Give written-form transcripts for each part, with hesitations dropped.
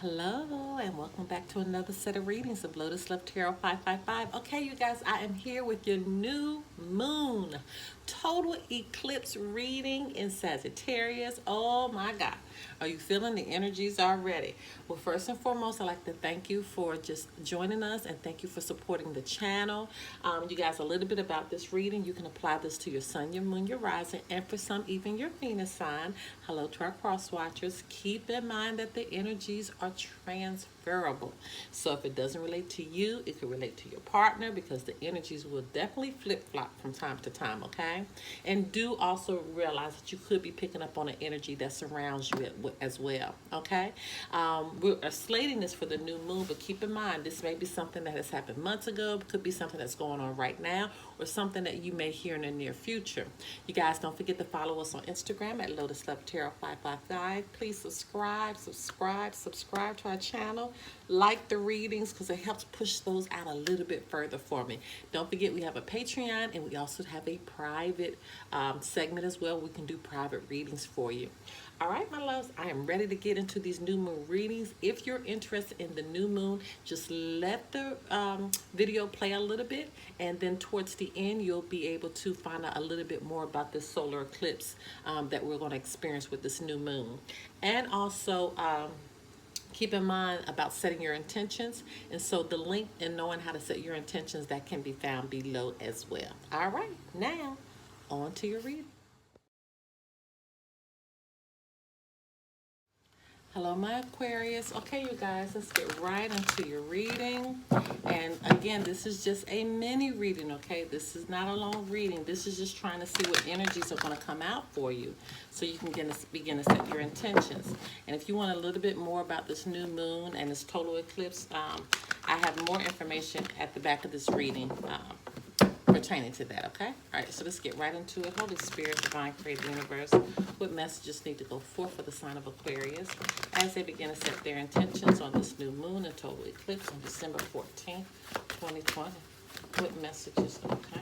Hello, and welcome back to another set of readings of Lotus Love Tarot 555. Okay, you guys, I am here with your new moon total eclipse reading in Sagittarius. Oh my God. Are you feeling the energies already? Well, first and foremost, I'd like to thank you for just joining us and thank you for supporting the channel. You guys, a little bit about this reading. You can apply this to your sun, your moon, your rising, and for some, even your Venus sign. Hello to our cross watchers. Keep in mind that the energies are transferable. So if it doesn't relate to you, it could relate to your partner because the energies will definitely flip-flop from time to time, okay? And do also realize that you could be picking up on an energy that surrounds you as well, okay? We're slating this for the new moon, but keep in mind, this may be something that has happened months ago, could be something that's going on right now, or something that you may hear in the near future. You guys don't forget to follow us on Instagram at Lotus Love Tarot 555. Please subscribe to our channel. Like the readings because it helps push those out a little bit further for me. Don't forget we have a Patreon and we also have a private segment as well. We can do private readings for you. All right, my loves, I am ready to get into these new moon readings. If you're interested in the new moon, just let the video play a little bit, and then towards the end, you'll be able to find out a little bit more about this solar eclipse that we're going to experience with this new moon. And also, keep in mind about setting your intentions. And so the link and knowing how to set your intentions, that can be found below as well. All right, now on to your reading. Hello, my Aquarius. Okay, you guys, let's get right into your reading. And again, this is just a mini reading, okay? This is not a long reading. This is just trying to see what energies are going to come out for you so you can begin to set your intentions. And if you want a little bit more about this new moon and this total eclipse, I have more information at the back of this reading pertaining to that, okay? All right, so let's get right into it. Holy Spirit, Divine Creator Universe, what messages need to go forth for the sign of Aquarius as they begin to set their intentions on this new moon and total eclipse on December 14th, 2020? What messages, okay?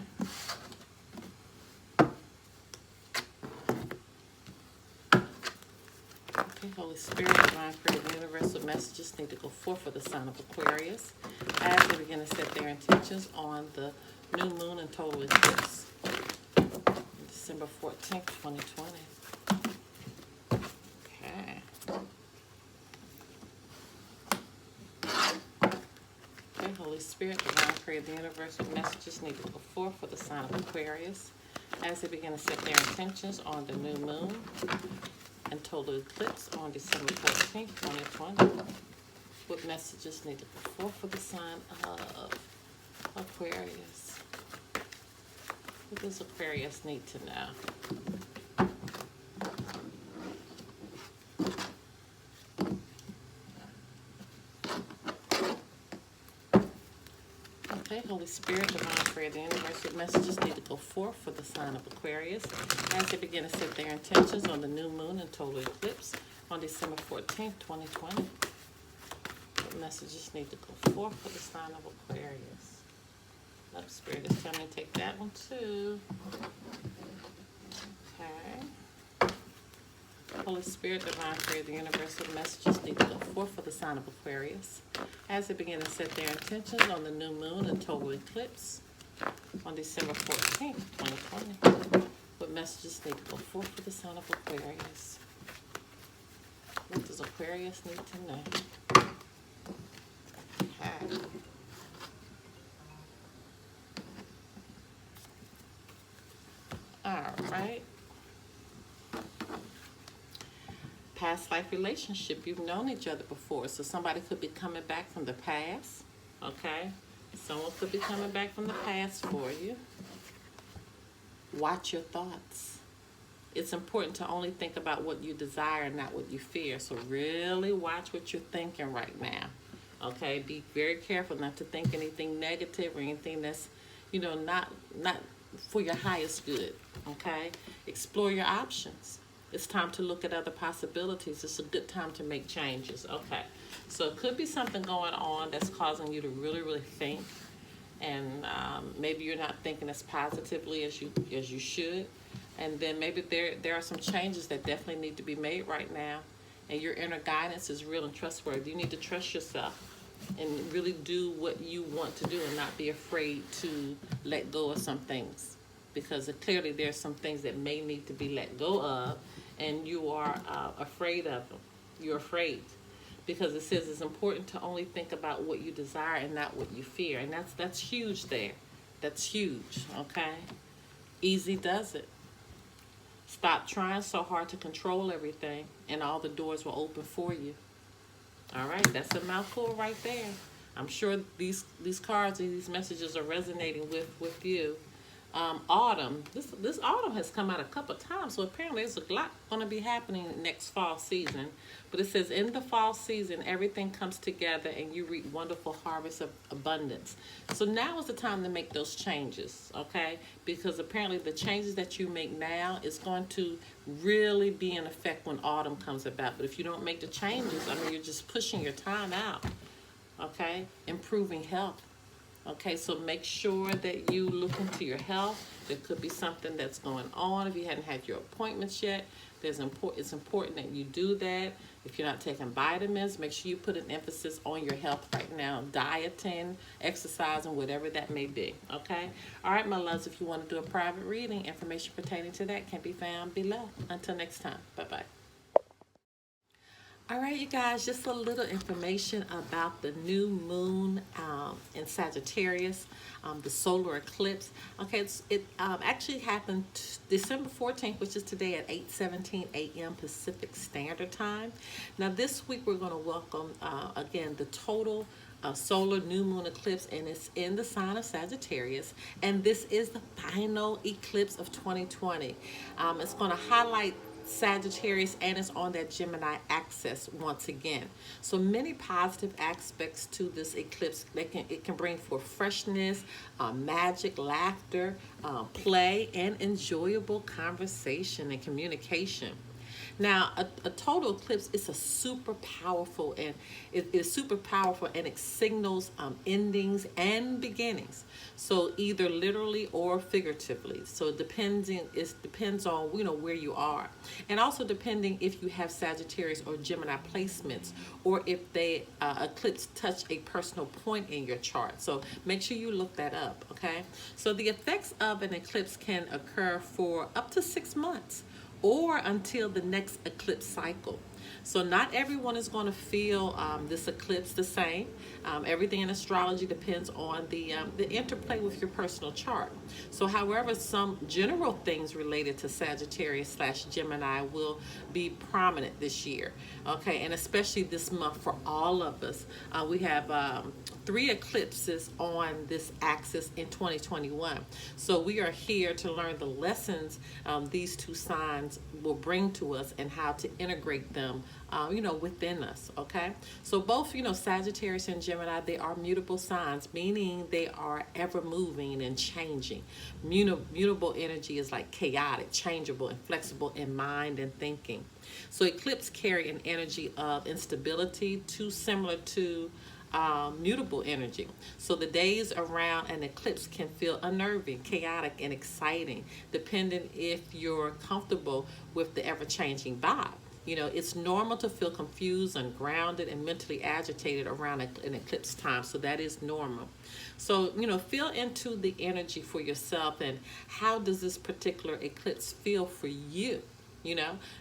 Okay, Holy Spirit, Divine Creator Universe, what messages need to go forth for the sign of Aquarius as they begin to set their intentions on the new moon and total eclipse December 14th, 2020. Okay. Okay, Holy Spirit, Divine Creator of the Universe, what messages need to go forth for the sign of Aquarius as they begin to set their intentions on the new moon and total eclipse on December 14th, 2020. What messages need to go forth for the sign of Aquarius? What does Aquarius need to know? Okay, Holy Spirit, Divine Creator of the Universe, what messages need to go forth for the sign of Aquarius as they begin to set their intentions on the new moon and total eclipse on December 14th, 2020? What messages need to go forth for the sign of Aquarius? Love Spirit is telling me to take that one too. Okay. Holy Spirit, Divine Creator of the Universe, what messages need to go forth for the sign of Aquarius as they begin to set their intentions on the new moon and total eclipse on December 14th, 2020. What messages need to go forth for the sign of Aquarius? What does Aquarius need to know? Okay. All right. Past life relationship. You've known each other before. So somebody could be coming back from the past. Okay. Someone could be coming back from the past for you. Watch your thoughts. It's important to only think about what you desire and not what you fear. So really watch what you're thinking right now. Okay. Be very careful not to think anything negative or anything that's, not for your highest good. Okay. Explore your options. It's time to look at other possibilities. It's a good time to make changes. Okay. So it could be something going on that's causing you to really, really think. And maybe you're not thinking as positively as you should. And then maybe there are some changes that definitely need to be made right now. and your inner guidance is real and trustworthy. You need to trust yourself and really do what you want to do and not be afraid to let go of some things, because clearly there's some things that may need to be let go of, and you are afraid of them. You're afraid because it says it's important to only think about what you desire and not what you fear, and that's huge there. That's huge. Okay, easy does it. Stop trying so hard to control everything, and all the doors will open for you. All right, that's a mouthful right there. I'm sure these cards and these messages are resonating with you. Autumn. This autumn has come out a couple of times, so apparently there's a lot going to be happening next fall season. But it says in the fall season, everything comes together and you reap wonderful harvests of abundance. So now is the time to make those changes, okay? Because apparently the changes that you make now is going to really be in effect when autumn comes about. But if you don't make the changes, I mean, you're just pushing your time out, okay? Improving health. Okay, so make sure that you look into your health. There could be something that's going on. If you hadn't had your appointments yet, it's important that you do that. If you're not taking vitamins, make sure you put an emphasis on your health right now. Dieting, exercising, whatever that may be. Okay? All right, my loves, if you want to do a private reading, information pertaining to that can be found below. Until next time, bye-bye. All right, you guys, just a little information about the new moon in Sagittarius, the solar eclipse. Okay, it actually happened December 14th, which is today at 8:17 a.m. Pacific Standard Time. Now, this week we're going to welcome, again, the total solar new moon eclipse, and it's in the sign of Sagittarius, and this is the final eclipse of 2020. It's going to highlight Sagittarius, and it's on that Gemini axis once again. So many positive aspects to this eclipse. It can bring forth freshness, magic, laughter, play, and enjoyable conversation and communication. Now, a total eclipse is a super powerful, and it is super powerful, and it signals endings and beginnings. So either literally or figuratively. So it depends on where you are, and also depending if you have Sagittarius or Gemini placements, or if they eclipse touch a personal point in your chart. So make sure you look that up. Okay. So the effects of an eclipse can occur for up to 6 months, or until the next eclipse cycle. So not everyone is going to feel this eclipse the same. Everything in astrology depends on the interplay with your personal chart. So however, some general things related to Sagittarius / Gemini will be prominent this year. Okay, and especially this month for all of us. We have 3 eclipses on this axis in 2021. So we are here to learn the lessons these 2 signs will bring to us and how to integrate them within us. Okay, so both Sagittarius and Gemini, they are mutable signs, meaning they are ever moving and changing. Mutable energy is like chaotic, changeable, and flexible in mind and thinking. So eclipse carry an energy of instability, too similar to mutable energy. So the days around an eclipse can feel unnerving, chaotic, and exciting, depending if you're comfortable with the ever-changing vibe. It's normal to feel confused, ungrounded, and mentally agitated around an eclipse time. So that is normal. So, feel into the energy for yourself, and how does this particular eclipse feel for you?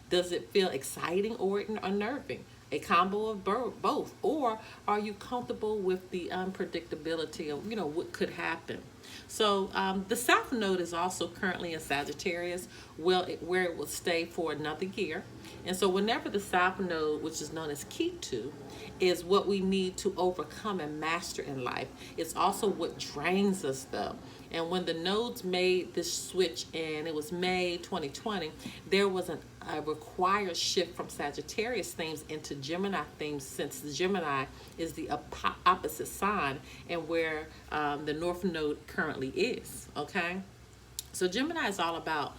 Does it feel exciting or unnerving? A combo of both, or are you comfortable with the unpredictability of what could happen? So the South Node is also currently in Sagittarius, where it will stay for another year. And so whenever the South Node, which is known as Ketu, is what we need to overcome and master in life, it's also what drains us, though. And when the nodes made this switch, and it was May 2020, there was a required shift from Sagittarius themes into Gemini themes, since the Gemini is the opposite sign and where the North Node currently is. Okay, So Gemini is all about,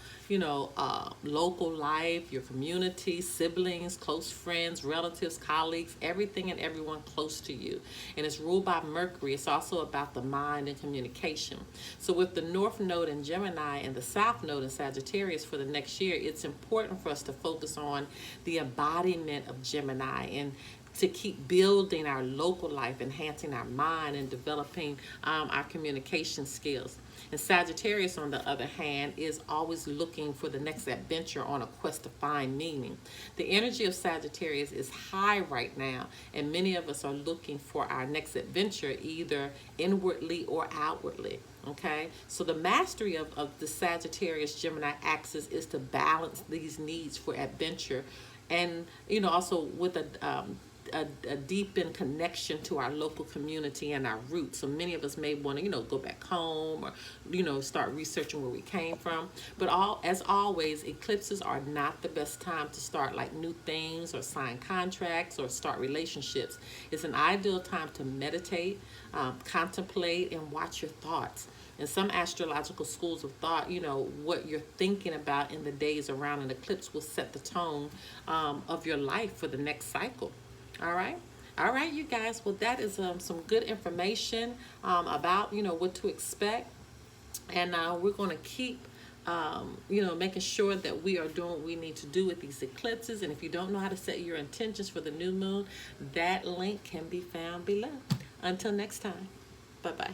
local life, your community, siblings, close friends, relatives, colleagues, everything and everyone close to you. And it's ruled by Mercury. It's also about the mind and communication. So with the North Node in Gemini and the South Node in Sagittarius for the next year, it's important for us to focus on the embodiment of Gemini and to keep building our local life, enhancing our mind, and developing our communication skills. And Sagittarius, on the other hand, is always looking for the next adventure on a quest to find meaning. The energy of Sagittarius is high right now, and many of us are looking for our next adventure, either inwardly or outwardly. Okay, so the mastery of the Sagittarius Gemini axis is to balance these needs for adventure, and also with a deepened connection to our local community and our roots. So many of us may want to, go back home, or, start researching where we came from. But as always, eclipses are not the best time to start like new things or sign contracts or start relationships. It's an ideal time to meditate, contemplate, and watch your thoughts. In some astrological schools of thought, what you're thinking about in the days around an eclipse will set the tone of your life for the next cycle. All right. All right, you guys. Well, that is some good information about, what to expect. And we're going to keep, making sure that we are doing what we need to do with these eclipses. And if you don't know how to set your intentions for the new moon, that link can be found below. Until next time. Bye-bye.